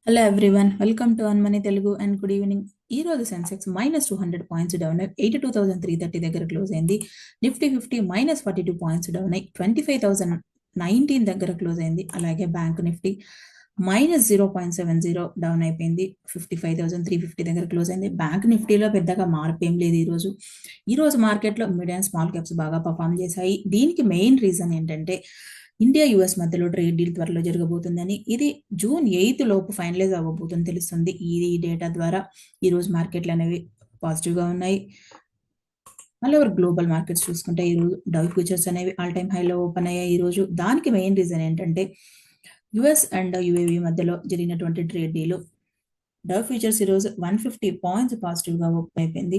Hello everyone, welcome to అన్మనీ Telugu and good evening. ఈ రోజు సెన్సెక్స్ -200 పాయింట్స్ డౌన్ అయి 82,330 దగ్గర క్లోజ్ అయింది. నిఫ్టీ 50 -42 పాయింట్స్ డౌన్ అయి 25,019 దగ్గర క్లోజ్ అయింది. అలాగే బ్యాంక్ నిఫ్టీ -0.70 డౌన్ అయిపోయింది. 55,350 దగ్గర క్లోజ్ అయింది. బ్యాంక్ నిఫ్టీలో పెద్దగా మార్పు ఏం లేదు ఈ రోజు మార్కెట్లో మిడ్ అండ్ స్మాల్ క్యాప్స్ బాగా పర్ఫామ్ చేశాయి. దీనికి మెయిన్ రీజన్ ఏంటంటే ఇండియా యుఎస్ మధ్యలో ట్రేడ్ డీల్ త్వరలో జరగబోతుందని, ఇది జూన్ 8 లోపు ఫైనలైజ్ అవ్వబోతుందని తెలుస్తుంది. ఈ డేటా ద్వారా ఈ రోజు మార్కెట్లు అనేవి పాజిటివ్గా ఉన్నాయి. మళ్ళీ గ్లోబల్ మార్కెట్స్ చూసుకుంటే ఈ రోజు డౌ ఫ్యూచర్స్ అనేవి ఆల్ టైమ్ హైలో ఓపెన్ అయ్యాయి ఈ రోజు. దానికి మెయిన్ రీజన్ ఏంటంటే యుఎస్ అండ్ యుఏవి మధ్యలో జరిగినటువంటి ట్రేడ్ డీల్. డౌ ఫ్యూచర్స్ ఈరోజు 150 పాయింట్స్ పాజిటివ్గా ఓపెన్ అయిపోయింది.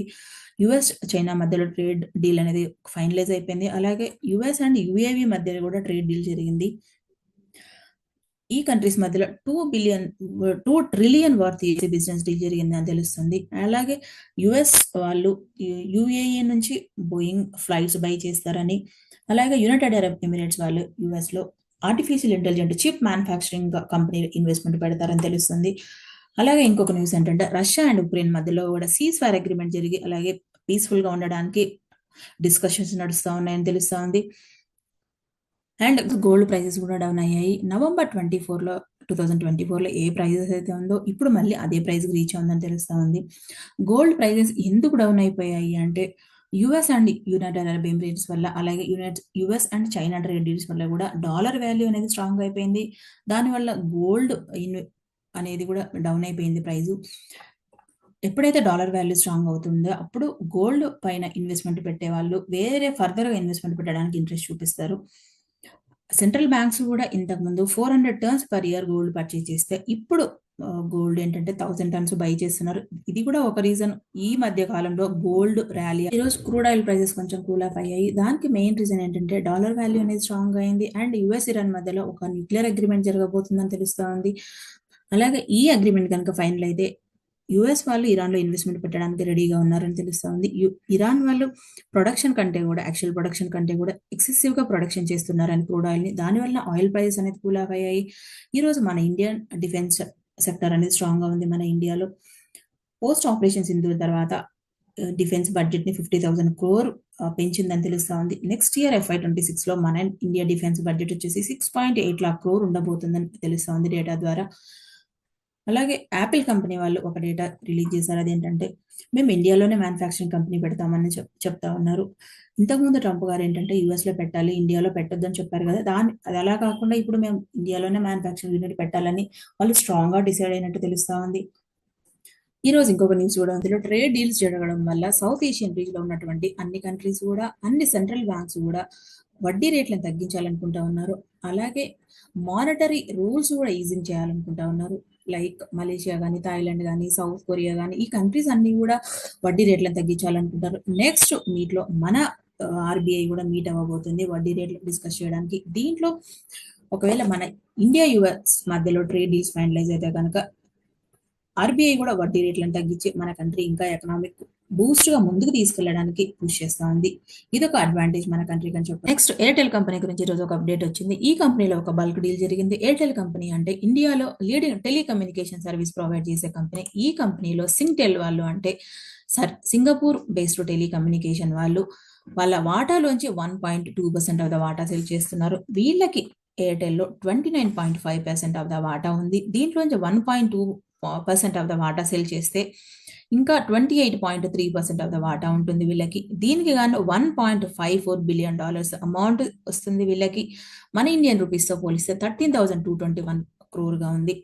యుఎస్ చైనా మధ్యలో ట్రేడ్ డీల్ అనేది ఫైనలైజ్ అయిపోయింది. అలాగే యుఎస్ అండ్ యుఏవి మధ్యలో కూడా ట్రేడ్ డీల్ జరిగింది. ఈ కంట్రీస్ మధ్యలో 2 ట్రిలియన్ వర్త్ బిజినెస్ డీల్ జరిగింది అని తెలుస్తుంది. అలాగే యుఎస్ వాళ్ళు యుఏఈ నుంచి బోయింగ్ ఫ్లైట్స్ బై చేస్తారని, అలాగే యునైటెడ్ అరబ్ ఎమిరేట్స్ వాళ్ళు యుఎస్ లో artificial intelligent chip manufacturing company investment పెడతారని తెలుస్తుంది. అలాగే ఇంకొక న్యూస్ ఏంటంటే రష్యా అండ్ ఉక్రెయిన్ మధ్యలో కూడా సీజ్ ఫైర్ అగ్రిమెంట్ జరిగి అలాగే పీస్ఫుల్ గా ఉండడానికి డిస్కషన్స్ నడుస్తూ ఉన్నాయని తెలుస్తా ఉంది. అండ్ గోల్డ్ ప్రైజెస్ కూడా డౌన్ అయ్యాయి. నవంబర్ 2024లో ఏ ప్రైజెస్ అయితే ఉందో ఇప్పుడు మళ్ళీ అదే ప్రైస్ రీచ్ అవుందని తెలుస్తా ఉంది. గోల్డ్ ప్రైజెస్ ఎందుకు డౌన్ అయిపోయాయి అంటే US and United Arab Emirates వల్ల, అలాగే US and China trade deals వల్ల కూడా డాలర్ వాల్యూ అనేది స్ట్రాంగ్ అయిపోయింది. దానివల్ల గోల్డ్ అనేది కూడా డౌన్ అయిపోయింది ప్రైజు. ఎప్పుడైతే డాలర్ వాల్యూ స్ట్రాంగ్ అవుతుందో అప్పుడు గోల్డ్ పైన ఇన్వెస్ట్మెంట్ పెట్టే వాళ్ళు వేరే ఫర్దర్గా ఇన్వెస్ట్మెంట్ పెట్టడానికి ఇంట్రెస్ట్ చూపిస్తారు. సెంట్రల్ బ్యాంక్స్ కూడా ఇంతకుముందు 400 turns per year gold purchase చేస్తే ఇప్పుడు గోల్డ్ ఏంటంటే 1000 టన్స్ బై చేస్తున్నారు. ఇది కూడా ఒక రీజన్. ఈ మధ్య కాలంలో గోల్డ్ ర్యాలీ. ఈరోజు క్రూడ్ ఆయిల్ ప్రైసెస్ కొంచెం కూల్ ఆఫ్ అయ్యాయి. దానికి మెయిన్ రీజన్ ఏంటంటే డాలర్ వాల్యూ అనేది స్ట్రాంగ్ అయింది అండ్ యుఎస్ ఇరాన్ మధ్యలో ఒక న్యూక్లియర్ అగ్రిమెంట్ జరగబోతుందని తెలుస్తా ఉంది. అలాగే ఈ అగ్రిమెంట్ కనుక ఫైనల్ అయితే యుఎస్ వాళ్ళు ఇరాన్లో ఇన్వెస్ట్మెంట్ పెట్టడానికి రెడీగా ఉన్నారని తెలుస్తా ఉంది. ఇరాన్ వాళ్ళు ప్రొడక్షన్ కంటే కూడా యాక్చువల్ ప్రొడక్షన్ కంటే కూడా ఎక్సెసివ్ గా ప్రొడక్షన్ చేస్తున్నారని క్రూడ్ ఆయిల్ ని. దానివల్ల ఆయిల్ ప్రైసెస్ అనేది కూల్ ఆఫ్ అయ్యాయి. ఈ రోజు మన ఇండియన్ డిఫెన్స్ సెక్టర్ అనేది స్ట్రాంగ్ గా ఉంది. మన ఇండియాలో పోస్ట్ ఆపరేషన్ సింధూర్ తర్వాత డిఫెన్స్ బడ్జెట్ ని 50,000 crore పెంచిందని తెలుస్తా ఉంది. నెక్స్ట్ ఇయర్ FY26 లో మన ఇండియా డిఫెన్స్ బడ్జెట్ వచ్చేసి 6.8 lakh crore ఉండబోతుందని తెలుస్తా ఉంది డేటా ద్వారా. అలాగే యాపిల్ కంపెనీ వాళ్ళు ఒక డేటా రిలీజ్ చేశారు. అదేంటంటే మేము ఇండియాలోనే మ్యానుఫ్యాక్చరింగ్ కంపెనీ పెడతామని చెప్తా ఉన్నారు. ఇంతకుముందు ట్రంప్ గారు ఏంటంటే యుఎస్ లో పెట్టాలి, ఇండియాలో పెట్టొద్దని చెప్పారు కదా. అది అలా కాకుండా ఇప్పుడు మేము ఇండియాలోనే మ్యానుఫ్యాక్చరింగ్ యూనిట్ పెట్టాలని వాళ్ళు స్ట్రాంగ్ గా డిసైడ్ అయినట్టు తెలుస్తా ఉంది. ఈ రోజు ఇంకొక న్యూస్ కూడా అందులో ట్రేడ్ డీల్స్ జరగడం వల్ల సౌత్ ఏషియన్ రీజ్ లో ఉన్నటువంటి అన్ని కంట్రీస్ కూడా, అన్ని సెంట్రల్ బ్యాంక్స్ కూడా వడ్డీ రేట్లను తగ్గించాలనుకుంటా ఉన్నారు. అలాగే మానిటరీ రూల్స్ కూడా ఈజింగ్ చేయాలనుకుంటా ఉన్నారు. లైక్ మలేషియా కానీ, థాయిలాండ్ కానీ, సౌత్ కొరియా కానీ, ఈ కంట్రీస్ అన్ని కూడా వడ్డీ రేట్లను తగ్గించాలనుకుంటారు. నెక్స్ట్ మీట్ లో మన ఆర్బీఐ కూడా మీట్ అవ్వబోతుంది వడ్డీ రేట్లు డిస్కస్ చేయడానికి. దీంట్లో ఒకవేళ మన ఇండియా యుఎస్ మధ్యలో ట్రేడ్ డీల్స్ ఫైనలైజ్ అయితే కనుక ఆర్బీఐ కూడా వడ్డీ రేట్లను తగ్గించి మన కంట్రీ ఇంకా ఎకనామిక్ బూస్ట్ గా ముందుకు తీసుకెళ్లడానికి పుష్ చేస్తా ఉంది. ఇది ఒక అడ్వాంటేజ్ మన కంట్రీకి అని చెప్పారు. నెక్స్ట్ ఎయిర్టెల్ కంపెనీ గురించి ఈ రోజు ఒక అప్డేట్ వచ్చింది. ఈ కంపెనీలో ఒక బల్క్ డీల్ జరిగింది. ఎయిర్టెల్ కంపెనీ అంటే ఇండియాలో లీడింగ్ టెలికమ్యూనికేషన్ సర్వీస్ ప్రొవైడ్ చేసే కంపెనీ. ఈ కంపెనీలో సింగ్టెల్ వాళ్ళు అంటే సింగపూర్ బేస్డ్ టెలికమ్యూనికేషన్ వాళ్ళు వాళ్ళ వాటాలోంచి 1.2% ఆఫ్ ద వాటా సెల్ చేస్తున్నారు. వీళ్ళకి ఎయిర్టెల్లో 29.5% ఆఫ్ ద వాటా ఉంది. దీంట్లోంచి 1.2% ఆఫ్ ద వాటా సెల్ చేస్తే ఇంకా 28.3% ఆఫ్ ద వాటా ఉంటుంది వీళ్ళకి. దీనికి గాను $1.54 బిలియన్ అమౌంట్ వస్తుంది వీళ్ళకి. మన ఇండియన్ రూపీస్ తో పోలిస్తే 13,221 crore గా ఉంది.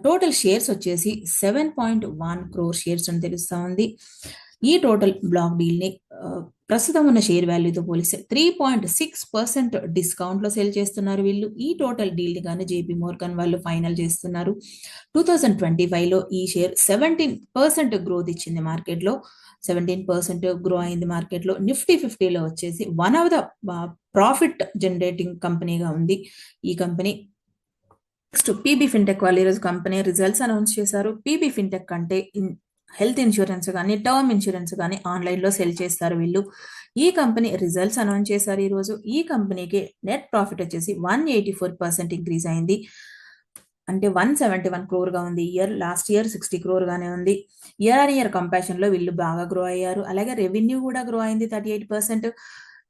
టోటల్ షేర్స్ వచ్చేసి 7.1 crore షేర్స్ అని తెలుస్తా ఉంది. ఈ టోటల్ బ్లాక్ డీల్ ని ప్రస్తుతం ఉన్న షేర్ వాల్యూతో పోలిస్తే 3.6% డిస్కౌంట్ లో సెల్ చేస్తున్నారు వీళ్ళు. ఈ టోటల్ డీల్ ని కానీ జేపీ మోర్గన్ వాళ్ళు ఫైనల్ చేస్తున్నారు. 2025 లో ఈ షేర్ 17% గ్రోత్ ఇచ్చింది మార్కెట్ లో. 17% గ్రో అయింది మార్కెట్ లో. నిఫ్టీ 50లో వచ్చేసి one of the profit generating కంపెనీగా ఉంది ఈ కంపెనీ. నెక్స్ట్ పీబీ ఫిన్టెక్ వాళ్ళు ఈరోజు కంపెనీ రిజల్ట్స్ అనౌన్స్ చేశారు. పీబీ ఫిన్టెక్ అంటే హెల్త్ ఇన్సూరెన్స్ కానీ, టర్మ్ ఇన్సూరెన్స్ కానీ ఆన్లైన్ లో సెల్ చేస్తారు వీళ్ళు. ఈ కంపెనీ రిజల్ట్స్ అనౌన్స్ చేశారు ఈ రోజు. ఈ కంపెనీకి నెట్ ప్రాఫిట్ వచ్చేసి 184% ఇంక్రీజ్ అయింది. అంటే 171 క్రోర్‌గా ఉంది ఈ ఇయర్. లాస్ట్ ఇయర్ 60 క్రోర్‌గానే ఉంది. ఇయర్ ఆన్ ఇయర్ కంపారిజన్‌లో వీళ్ళు బాగా గ్రో అయ్యారు. అలాగే రెవెన్యూ కూడా గ్రో అయింది 38%.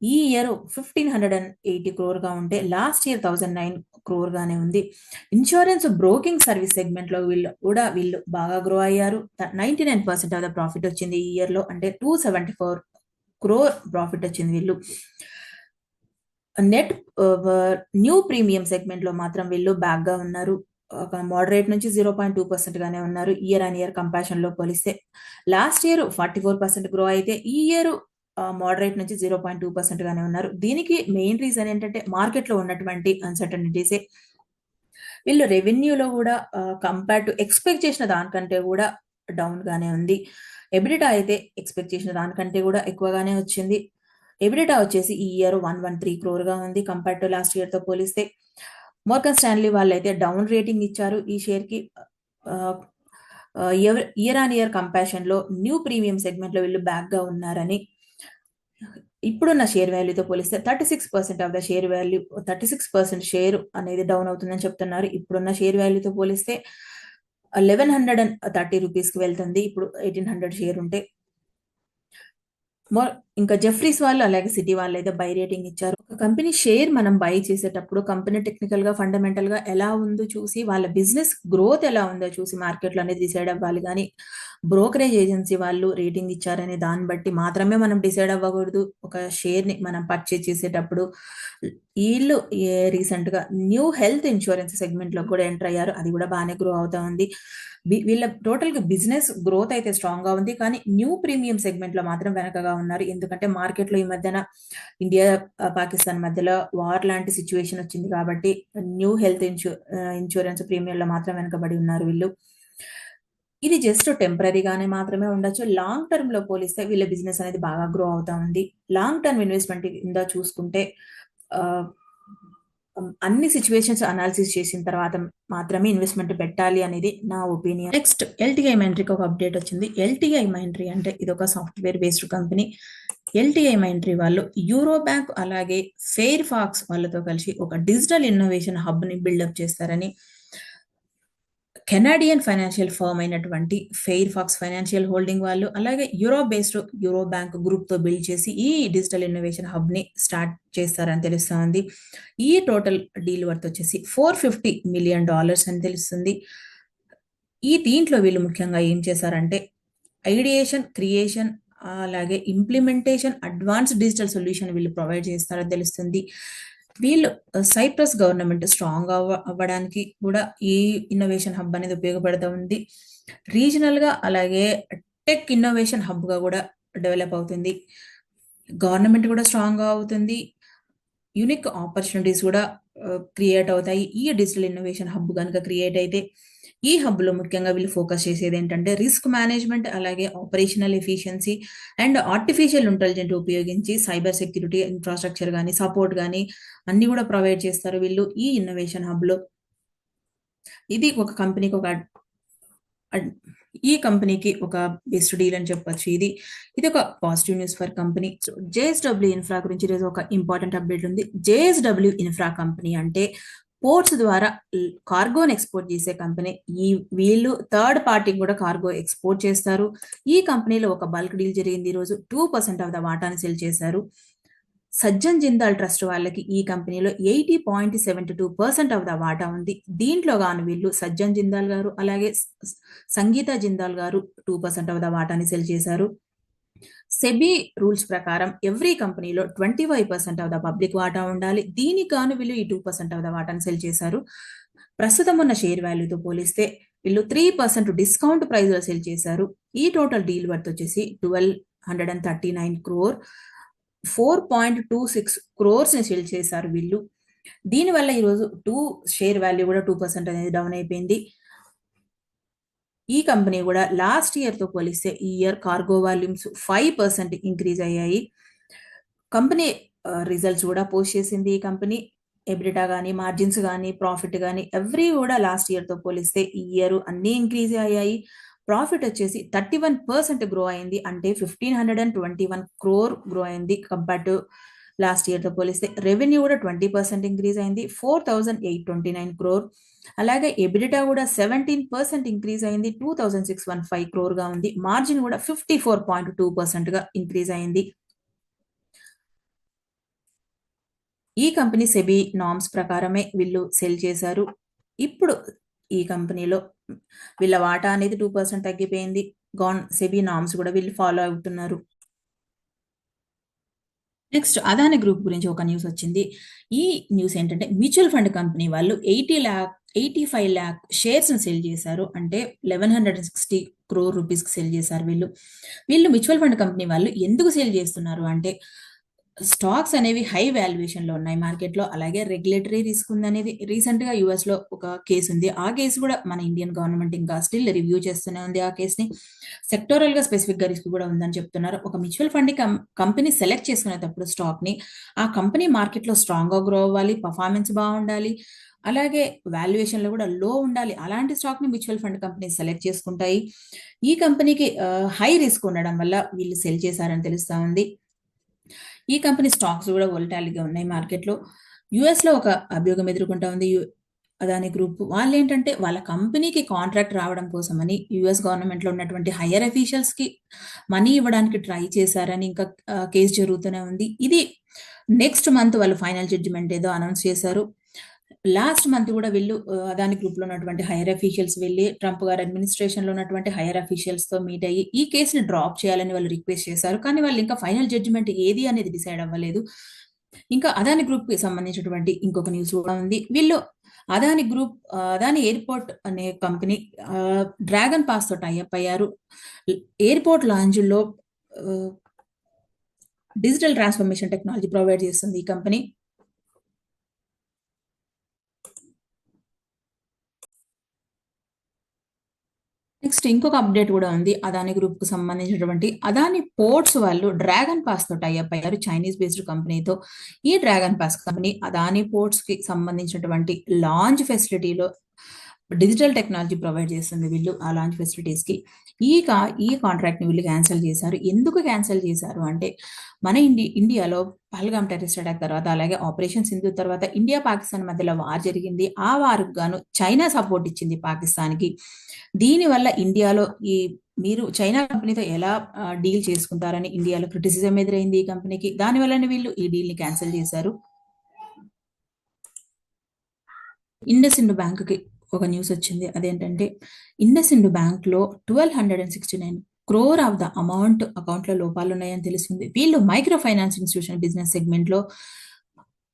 ఈ ఇయర్ 1580 క్రోర్‌గా ఉంటే లాస్ట్ ఇయర్ 1009 క్రోర్‌గానే ఉంది. ఇన్స్యూరెన్స్ బ్రోకింగ్ సర్వీస్ సెగ్మెంట్‌లో వీళ్ళు బాగా గ్రో అయ్యారు. 99% ఆఫ్ ద ప్రాఫిట్ వచ్చింది ఈ ఇయర్‌లో. అంటే 274 క్రోర్ ప్రాఫిట్ వచ్చింది వీళ్ళు. నెట్ న్యూ ప్రీమియం సెగ్మెంట్‌లో మాత్రం వీళ్ళు బ్యాక్‌గా ఉన్నారు. ఒక మోడరేట్ నుంచి 0.2% గానే ఉన్నారు. ఇయర్ ఆన్ ఇయర్ కంపారిజన్‌లో పోలిస్తే. లాస్ట్ ఇయర్ 44% గ్రో అయితే ఈ ఇయర్ మోడరేట్ నుంచి 0.2% గానే ఉన్నారు. దీనికి మెయిన్ రీజన్ ఏంటంటే మార్కెట్‌లో ఉన్నటువంటి అన్‌సర్టెనిటీసే. వీళ్ళు రెవెన్యూలో కూడా కంపేర్ టు ఎక్స్‌పెక్ట్ చేసిన దానికంటే కూడా డౌన్‌గానే ఉంది. ఎబిడిటా అయితే ఎక్స్‌పెక్ట్ చేసిన దానికంటే కూడా ఎక్కువగానే వచ్చింది. ఎబిడిటా వచ్చేసి ఈ ఇయర్ 113 క్రోర్‌గా ఉంది కంపేర్ టు లాస్ట్ ఇయర్‌తో పోలిస్తే. మోర్గాన్ స్టాన్లీ వాళ్ళైతే డౌన్ రేటింగ్ ఇచ్చారు ఈ షేర్‌కి. ఆహ్, ఇయర్ ఆన్ ఇయర్ కంపారిజన్‌లో న్యూ ప్రీమియం సెగ్మెంట్‌లో వీళ్ళు బ్యాక్‌గా ఉన్నారని. ఇప్పుడున్న షేర్ వాల్యూతో పోలిస్తే 36% of the share value 36% share అనేది డౌన్ అవుతుందని చెప్తున్నారు. ఇప్పుడున్న షేర్ వాల్యూతో పోలిస్తే 1130 రూపీస్‌కి వెళ్తుంది. ఇప్పుడు 1800 షేర్ ఉంటే. ఇంకా జెఫ్రీస్ వాళ్ళు అలాగే సిటీ వాళ్ళైతే బై రేటింగ్ ఇచ్చారు. ఒక కంపెనీ షేర్ మనం బై చేసేటప్పుడు కంపెనీ టెక్నికల్‌గా, ఫండమెంటల్‌గా ఎలా ఉందో చూసి, వాళ్ళ బిజినెస్ గ్రోత్ ఎలా ఉందో చూసి మార్కెట్‌లో అనేది డిసైడ్ అవ్వాలి గానీ, బ్రోకరేజ్ ఏజెన్సీ వాళ్ళు రేటింగ్ ఇచ్చారనే దాన్ని బట్టి మాత్రమే మనం డిసైడ్ అవ్వకూడదు. ఒక షేర్‌ని మనం పర్చేజ్ చేసేటప్పుడు. ఈళ్ళు రీసెంట్‌గా న్యూ హెల్త్ ఇన్స్యూరెన్స్ సెగ్మెంట్‌లో కూడా ఎంటర్ అయ్యారు. అది కూడా బానే గ్రో అవుతా ఉంది. వీళ్ళ టోటల్‌గా బిజినెస్ గ్రోత్ అయితే స్ట్రాంగ్‌గా ఉంది. కానీ న్యూ ప్రీమియం సెగ్మెంట్‌లో మాత్రం వెనకగా ఉన్నారు. ఎందుకంటే మార్కెట్‌లో ఈ మధ్యన ఇండియా, పాకిస్తాన్ మధ్యలో వార్ లాంటి సిట్యుయేషన్ వచ్చింది కాబట్టి న్యూ హెల్త్ ఇన్స్యూరెన్స్ ప్రీమియంలో మాత్రం వెనకబడి ఉన్నారు వీళ్ళు. ఇది జస్ట్ టెంపరరీగానే మాత్రమే ఉండొచ్చు. లాంగ్ టర్మ్‌లో పోలిస్తే వీళ్ళ బిజినెస్ అనేది బాగా గ్రో అవుతా ఉంది. లాంగ్ టర్మ్ ఇన్వెస్ట్‌మెంట్ కింద చూసుకుంటే ఆహ్, అన్ని సిట్యుయేషన్స్ అనాలిసిస్ చేసిన తర్వాత మాత్రమే ఇన్వెస్ట్‌మెంట్ పెట్టాలి అనేది నా ఒపీనియన్. నెక్స్ట్ ఎల్‌టిఐ మైంట్రీకి ఒక అప్డేట్ వచ్చింది. ఎల్‌టిఐ మైంట్రీ అంటే ఇదొక software based company. LTI Mindtree వాళ్ళు యూరో బ్యాంక్ అలాగే ఫెయిర్ ఫాక్స్ వాళ్ళతో కలిసి ఒక డిజిటల్ ఇన్నోవేషన్ హబ్‌ని బిల్డప్ చేస్తారని కెనడియన్ ఫైనాన్షియల్ ఫర్మ్ అయినటువంటి ఫెయిర్ ఫాక్స్ ఫైనాన్షియల్ హోల్డింగ్ వాళ్ళు అలాగే యూరోప్ బేస్డ్ యూరో బ్యాంక్ గ్రూప్‌తో బిల్డ్ చేసి ఈ డిజిటల్ ఇన్నోవేషన్ హబ్‌ని స్టార్ట్ చేస్తారని తెలుస్తా ఉంది. ఈ టోటల్ డీల్ వర్త్ వచ్చేసి $450 మిలియన్ అని తెలుస్తుంది. దీంట్లో వీళ్ళు ముఖ్యంగా ఏం చేశారంటే ఐడియేషన్, క్రియేషన్ అలాగే ఇంప్లిమెంటేషన్, అడ్వాన్స్డ్ డిజిటల్ సొల్యూషన్ వీళ్ళు ప్రొవైడ్ చేస్తారని తెలుస్తుంది. వీళ్ళు సైప్రస్ గవర్నమెంట్ స్ట్రాంగ్ అవ్వడానికి కూడా ఈ ఇన్నోవేషన్ హబ్ అనేది ఉపయోగపడతా ఉంది. రీజనల్‌గా అలాగే టెక్ ఇన్నోవేషన్ హబ్‌గా కూడా డెవలప్ అవుతుంది. గవర్నమెంట్ కూడా స్ట్రాంగ్‌గా అవుతుంది. యూనిక్ ఆపర్చునిటీస్ కూడా క్రియేట్ అవుతాయి. ఈ డిజిటల్ ఇన్నోవేషన్ హబ్ గనుక క్రియేట్ అయితే, ఈ హబ్‌లో ముఖ్యంగా వీళ్ళు ఫోకస్ చేసేదేంటంటే రిస్క్ మేనేజ్‌మెంట్ అలాగే operational efficiency and artificial intelligent ఉపయోగించి సైబర్ సెక్యూరిటీ ఇన్‌ఫ్రాస్ట్రక్చర్ గాని, సపోర్ట్ గాని అన్నీ కూడా ప్రొవైడ్ చేస్తారు వీళ్ళు ఈ ఇన్నోవేషన్ హబ్‌లో. ఇది ఒక కంపెనీకి ఒక అడ్ ఈ కంపెనీకి ఒక బెస్ట్ డీల్ అని చెప్పొచ్చు ఇది. ఇదొక positive news for company. So, JSW infra గురించి ఈరోజు ఒక ఇంపార్టెంట్ అప్డేట్ ఉంది. జేఎస్‌డబ్ల్యూ ఇన్ఫ్రా కంపెనీ అంటే పోర్ట్స్ ద్వారా కార్గోని ఎక్స్‌పోర్ట్ చేసే కంపెనీ. వీళ్ళు థర్డ్ పార్టీకి కూడా కార్గో ఎక్స్‌పోర్ట్ చేస్తారు. ఈ కంపెనీలో ఒక బల్క్ డీల్ జరిగింది ఈరోజు. 2% ఆఫ్ ద వాటాని సెల్ చేశారు. సజ్జన్ జిందాల్ ట్రస్ట్ వాళ్ళకి ఈ కంపెనీలో 80.72% ఆఫ్ ద వాటా ఉంది. దీంట్లో గాను వీళ్ళు సజ్జన్ జిందాల్ గారు అలాగే సంగీత జిందాల్ గారు 2% ఆఫ్ ద వాటాని సెల్ చేశారు. సెబీ రూల్స్ ప్రకారం ఎవ్రీ కంపెనీలో 25% ఆఫ్ ద పబ్లిక్ వాటా ఉండాలి. దీనికి గాను వీళ్ళు ఈ 2% ఆఫ్ ద వాటాని సెల్ చేశారు. ప్రస్తుతం ఉన్న షేర్ వాల్యూతో పోలిస్తే వీళ్ళు 3% డిస్కౌంట్ ప్రైస్‌లో సెల్ చేశారు. ఈ టోటల్ డీల్ వర్త్ వచ్చేసి 1239 క్రోర్ 4.26 క్రోర్స్‌ని సెల్ చేశారు వీళ్ళు. దీనివల్ల ఈరోజు షేర్ వాల్యూ కూడా 2% అనేది డౌన్ అయిపోయింది. ఈ కంపెనీ కూడా లాస్ట్ ఇయర్‌తో పోలిస్తే ఈ ఇయర్ కార్గో వాల్యూమ్స్ 5% ఇంక్రీజ్ అయ్యాయి. కంపెనీ రిజల్ట్స్ కూడా పోస్ట్ చేసింది ఈ కంపెనీ. ఎబిడిటా గాని, మార్జిన్స్ గాని, ప్రాఫిట్ గాని కూడా లాస్ట్ ఇయర్‌తో పోలిస్తే ఈ ఇయర్ అన్నీ ఇంక్రీజ్ అయ్యాయి. ప్రాఫిట్ వచ్చేసి 31% గ్రో అయింది. అంటే 1521 క్రోర్ గ్రో అయింది కంపేర్ టు లాస్ట్ ఇయర్తో పోలిస్తే. రెవెన్యూ కూడా 20% ఇంక్రీజ్ అయింది, 4,829 crore. అలాగే ఎబిడిటా కూడా 17% ఇంక్రీజ్ అయింది, 2,615 crore ఉంది. మార్జిన్ కూడా 54.2%గా ఇంక్రీజ్ అయింది. ఈ కంపెనీ సెబీ నార్మ్స్ ప్రకారమే వీళ్ళు సెల్ చేశారు. ఇప్పుడు ఈ కంపెనీలో వీళ్ళ వాటా అనేది 2% తగ్గిపోయింది. సెబీ నార్మ్స్ కూడా వీళ్ళు ఫాలో అవుతున్నారు. నెక్స్ట్ అదాని గ్రూప్ గురించి ఒక న్యూస్ వచ్చింది. ఈ న్యూస్ ఏంటంటే మ్యూచువల్ ఫండ్ కంపెనీ వాళ్ళు 85 lakh షేర్స్ సెల్ చేశారు. అంటే 1160 crore రూపీస్కి సెల్ చేశారు వీళ్ళు మ్యూచువల్ ఫండ్ కంపెనీ వాళ్ళు ఎందుకు సెల్ చేస్తున్నారు అంటే స్టాక్స్ అనేవి హై వాల్యుయేషన్ లో ఉన్నాయి మార్కెట్లో. అలాగే రెగ్యులేటరీ రిస్క్ ఉందనేది రీసెంట్ గా యుఎస్ లో ఒక కేసు ఉంది. ఆ కేసు కూడా మన ఇండియన్ గవర్నమెంట్ ఇంకా స్టిల్ రివ్యూ చేస్తూనే ఉంది ఆ కేసుని. సెక్టోరల్ గా స్పెసిఫిక్ గా రిస్క్ కూడా ఉందని చెప్తున్నారు. ఒక మ్యూచువల్ ఫండ్ కంపెనీ సెలెక్ట్ చేసుకునేటప్పుడు స్టాక్ ని ఆ కంపెనీ మార్కెట్ లో స్ట్రాంగ్ గా గ్రో అవ్వాలి, పర్ఫార్మెన్స్ బాగుండాలి, అలాగే వాల్యుయేషన్ లో కూడా లో ఉండాలి. అలాంటి స్టాక్ ని మ్యూచువల్ ఫండ్ కంపెనీ సెలెక్ట్ చేసుకుంటాయి. ఈ కంపెనీకి హై రిస్క్ ఉండడం వల్ల వీళ్ళు సెల్ చేశారని తెలుస్తా ఉంది. ఈ కంపెనీ స్టాక్స్ కూడా వోలటాలిటీగా ఉన్నాయి మార్కెట్లో. యుఎస్లో ఒక అభియోగం ఎదుర్కొంటా ఉంది అదాని గ్రూప్. వాళ్ళు ఏంటంటే వాళ్ళ కంపెనీకి కాంట్రాక్ట్ రావడం కోసమని యుఎస్ గవర్నమెంట్లో ఉన్నటువంటి హయ్యర్ అఫీషియల్స్కి మనీ ఇవ్వడానికి ట్రై చేశారని ఇంకా కేసు జరుగుతూనే ఉంది. ఇది నెక్స్ట్ మంత్ వాళ్ళు ఫైనల్ జడ్జిమెంట్ ఏదో అనౌన్స్ చేశారు. లాస్ట్ మంత్ కూడా వీళ్ళు అదాని గ్రూప్ లో ఉన్నటువంటి హైయర్ అఫీషియల్స్ వెళ్ళి ట్రంప్ గారి అడ్మినిస్ట్రేషన్ లో ఉన్నటువంటి హైయర్ అఫీషియల్స్ తో మీట్ అయ్యి ఈ కేసుని డ్రాప్ చేయాలని వాళ్ళు రిక్వెస్ట్ చేశారు. కానీ వాళ్ళు ఇంకా ఫైనల్ జడ్జిమెంట్ ఏది అనేది డిసైడ్ అవ్వలేదు. ఇంకా అదాని గ్రూప్ కి సంబంధించినటువంటి ఇంకొక న్యూస్ కూడా ఉంది. వీళ్ళు అదాని గ్రూప్ అదాని ఎయిర్పోర్ట్ అనే కంపెనీ డ్రాగన్ పాస్ తో టైఅప్ అయ్యారు. ఎయిర్పోర్ట్ లాంజ్లో డిజిటల్ ట్రాన్స్ఫర్మేషన్ టెక్నాలజీ ప్రొవైడ్ చేస్తుంది ఈ కంపెనీ. నెక్స్ట్ ఇంకొక అప్డేట్ కూడా ఉంది అదాని గ్రూప్ కు సంబంధించినటువంటి. అదాని పోర్ట్స్ వాళ్ళు డ్రాగన్ పాస్ తో టైఅప్ అయ్యారు చైనీస్ బేస్డ్ కంపెనీతో. ఈ dragon pass company Adani ports కి సంబంధించినటువంటి లాంచ్ ఫెసిలిటీలో డిజిటల్ టెక్నాలజీ ప్రొవైడ్ చేస్తుంది వీళ్ళు ఆ లాంచ్ ఫెసిలిటీస్ కి. ఈ కాంట్రాక్ట్ ని వీళ్ళు క్యాన్సిల్ చేశారు. ఎందుకు క్యాన్సిల్ చేశారు అంటే మన ఇండియాలో పహల్గామ్ టెర్రరిస్ట్ అటాక్ తర్వాత, అలాగే ఆపరేషన్ సింధు తర్వాత ఇండియా పాకిస్తాన్ మధ్యలో వార్ జరిగింది. ఆ వార్కు గాను చైనా సపోర్ట్ ఇచ్చింది పాకిస్తాన్కి. దీనివల్ల ఇండియాలో మీరు చైనా కంపెనీతో ఎలా డీల్ చేసుకుంటారని ఇండియాలో క్రిటిసిజం ఎదురైంది ఈ కంపెనీకి. దానివల్లనే వీళ్ళు ఈ డీల్ ని క్యాన్సిల్ చేశారు. ఇండస్ ఇండ్ బ్యాంక్ కి ఒక న్యూస్ వచ్చింది. అదేంటంటే ఇండస్ ఇండ్ బ్యాంక్ లో 1,269 crore of the amount account లో లోపాలు ఉన్నాయని తెలిసింది. వీళ్ళు micro finance institution business segment లో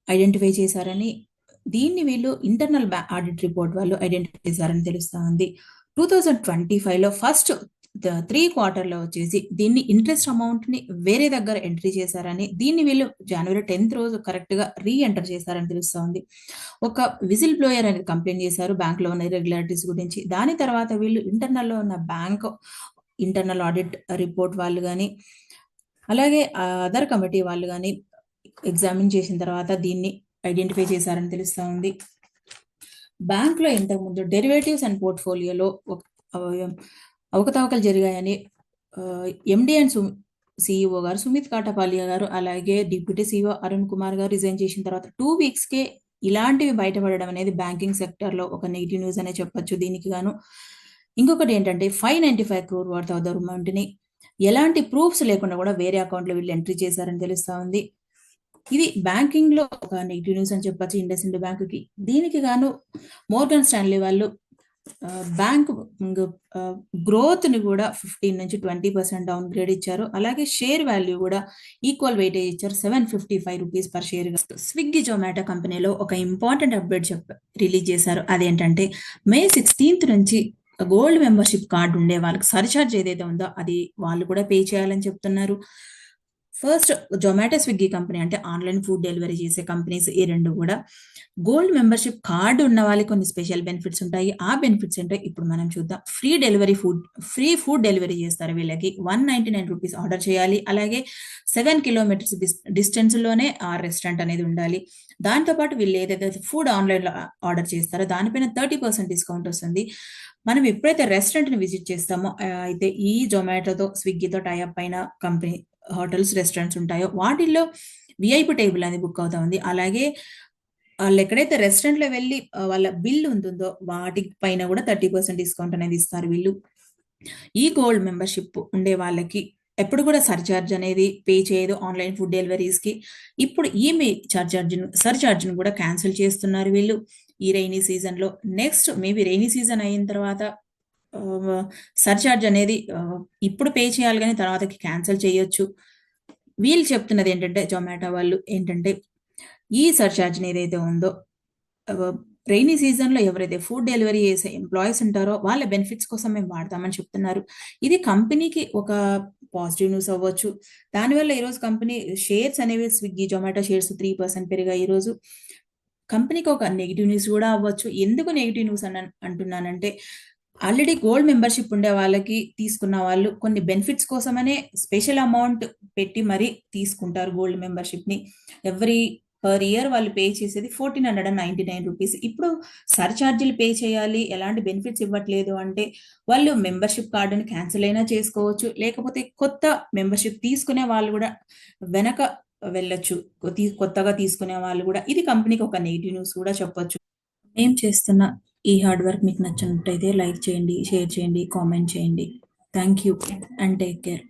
ఐడెంటిఫై చేశారని, దీన్ని వీళ్ళు ఇంటర్నల్ ఆడిట్ రిపోర్ట్ వాళ్ళు ఐడెంటిఫై చేశారని తెలుస్తా ఉంది. 2025లో ఫస్ట్ 3 quarterలో వచ్చేసి దీన్ని ఇంట్రెస్ట్ అమౌంట్ ని వేరే దగ్గర ఎంట్రీ చేశారని, దీన్ని వీళ్ళు జనవరి 10th రోజు కరెక్ట్ గా ఎంటర్ చేశారని తెలుస్తా ఉంది. ఒక విజిల్ బ్లోయర్ అనేది కంప్లైంట్ చేశారు బ్యాంక్ లో ఉన్న ఇర్రెగ్యులారిటీస్ గురించి. దాని తర్వాత వీళ్ళు ఇంటర్నల్ లో ఉన్న బ్యాంక్ ఇంటర్నల్ ఆడిట్ రిపోర్ట్ వాళ్ళు కానీ, అలాగే అదర్ కమిటీ వాళ్ళు కానీ ఎగ్జామిన్ చేసిన తర్వాత దీన్ని ఐడెంటిఫై చేశారని తెలుస్తా ఉంది. బ్యాంక్ లో ఇంతకుముందు డెరివేటివ్స్ అండ్ పోర్ట్ఫోలియోలో అవకతవకలు జరిగాయని ఎండి అండ్ సిఇఓ గారు సుమిత్ కాటపాలియా గారు, అలాగే డిప్యూటీ సిఇఓ అరుణ్ కుమార్ గారు రిజైన్ చేసిన తర్వాత 2 weeksకే ఇలాంటివి బయటపడడం అనేది బ్యాంకింగ్ సెక్టర్ లో ఒక నెగిటివ్ న్యూస్ అనే చెప్పొచ్చు దీనికి గాను. ఇంకొకటి ఏంటంటే 595 crore worth of the amount ని ఎలాంటి ప్రూఫ్స్ లేకుండా కూడా వేరే అకౌంట్ లో వీళ్ళు ఎంట్రీ చేశారని తెలుస్తా ఉంది. ఇది బ్యాంకింగ్ లో ఒక నెగిటివ్ న్యూస్ అని చెప్పొచ్చు ఇండస్ ఇండ్ బ్యాంక్ కి. దీనికి గాను మోర్గన్ స్టాన్లీ వాళ్ళు బ్యాంక్ గ్రోత్ ని కూడా 15 నుంచి 20% డౌన్ గ్రేడ్ ఇచ్చారు. అలాగే షేర్ వాల్యూ కూడా ఈక్వల్ వెయిటేజ్ ఇచ్చారు, 755 rupees per share. Swiggy Zomato కంపెనీలో ఒక ఇంపార్టెంట్ అప్డేట్ రిలీజ్ చేశారు. అదేంటంటే May 16th నుంచి గోల్డ్ మెంబర్షిప్ కార్డు ఉండే వాళ్ళకి సర్చార్జ్ ఏదైతే ఉందో అది వాళ్ళు కూడా పే చేయాలని చెప్తున్నారు. ఫస్ట్ జొమాటో స్విగ్గీ కంపెనీ అంటే ఆన్లైన్ ఫుడ్ డెలివరీ చేసే కంపెనీస్ ఈ రెండు కూడా గోల్డ్ మెంబర్షిప్ కార్డు ఉన్న వాళ్ళకి కొన్ని స్పెషల్ బెనిఫిట్స్ ఉంటాయి. ఆ బెనిఫిట్స్ అంటే ఇప్పుడు మనం చూద్దాం. ఫ్రీ ఫుడ్ డెలివరీ చేస్తారు వీళ్ళకి. 199 రూపీస్ ఆర్డర్ చేయాలి. అలాగే 7 kilometers డిస్టెన్స్ లోనే ఆ రెస్టారెంట్ అనేది ఉండాలి. దాంతోపాటు వీళ్ళు ఏదైతే ఫుడ్ ఆన్లైన్ లో ఆర్డర్ చేస్తారో దానిపైన 30% డిస్కౌంట్ వస్తుంది. మనం ఎప్పుడైతే రెస్టారెంట్ ని విజిట్ చేస్తామో అయితే ఈ జొమాటోతో స్విగ్గీతో టైఅప్ అయిన కంపెనీ హోటల్స్ రెస్టారెంట్స్ ఉంటాయో వాటిల్లో విఐపి టేబుల్ అనేది బుక్ అవుతా ఉంది. అలాగే వాళ్ళెక్కడైతే రెస్టారెంట్‌లో వెళ్లి వాళ్ళ బిల్ ఉంటుందో వాటి పైన గూడా 30% డిస్కౌంట్ అనేది ఇస్తారు వీళ్ళు. ఈ గోల్డ్ మెంబర్‌షిప్ ఉండే వాళ్ళకి ఎప్పుడు కూడా సర్చార్జ్ అనేది పే చేయదు ఆన్‌లైన్ ఫుడ్ డెలివరీస్‌కి. ఇప్పుడు ఈ సర్చార్జ్‌ని కూడా క్యాన్సిల్ చేస్తున్నారు వీళ్ళు ఈ రెయినీ సీజన్‌లో. నెక్స్ట్ మేబీ రెయినీ సీజన్ అయిన తర్వాత ఆహ్, సర్చార్జ్ అనేది ఇప్పుడు పే చేయాలి గానీ తర్వాతకి క్యాన్సిల్ చేయొచ్చు. వీళ్ళు చెప్తున్నదేంటంటే జొమాటో వాళ్ళు ఏంటంటే ఈ సర్చార్జ్‌ని ఏదైతే ఉందో ఆహ్, రెయినీ సీజన్‌లో ఎవరైతే ఫుడ్ డెలివరీ చేసే ఎంప్లాయీస్ ఉంటారో వాళ్ళ బెనిఫిట్స్ కోసం మేము వాడతామని చెప్తున్నారు. ఇది కంపెనీకి ఒక పాజిటివ్ న్యూస్ అవ్వచ్చు. దానివల్ల ఈరోజు కంపెనీ షేర్స్ అనేవి స్విగ్గీ, జొమాటో షేర్స్ 3% పెరిగాయి ఈరోజు. కంపెనీకి ఒక నెగెటివ్ న్యూస్ గూడా అవ్వచ్చు. ఎందుకు నెగెటివ్ న్యూస్ అంటున్నానంటే, ఆల్రెడీ గోల్డ్ మెంబర్‌షిప్ ఉండే వాళ్ళకి తీసుకున్న వాళ్ళు కొన్ని బెనిఫిట్స్ కోసమనే స్పెషల్ అమౌంట్ పెట్టి మరీ తీసుకుంటారు గోల్డ్ మెంబర్‌షిప్‌ని. ఎవ్రీ పర్ ఇయర్ వాళ్ళు పే చేసేది రూ. 1499. ఇప్పుడు సర్చార్జ్‌లు పే చేయాలి, ఎలాంటి బెనిఫిట్స్ ఇవ్వట్లేదు అంటే, వాళ్ళు మెంబర్‌షిప్ కార్డ్‌ని క్యాన్సిల్ అయినా చేసుకోవచ్చు. లేకపోతే కొత్త మెంబర్‌షిప్ తీసుకునే వాళ్ళు గూడా వెనక వెళ్ళొచ్చు. కొత్తగా తీసుకునే వాళ్ళు గూడా. ఇది కంపెనీకి ఒక నెగెటివ్ న్యూస్ కూడా చెప్పొచ్చు. మేము చేస్తున్న ఈ హార్డ్ వర్క్ మీకు నచ్చినట్టయితే లైక్ చేయండి, షేర్ చేయండి, కామెంట్ చేయండి. Thank you and take care.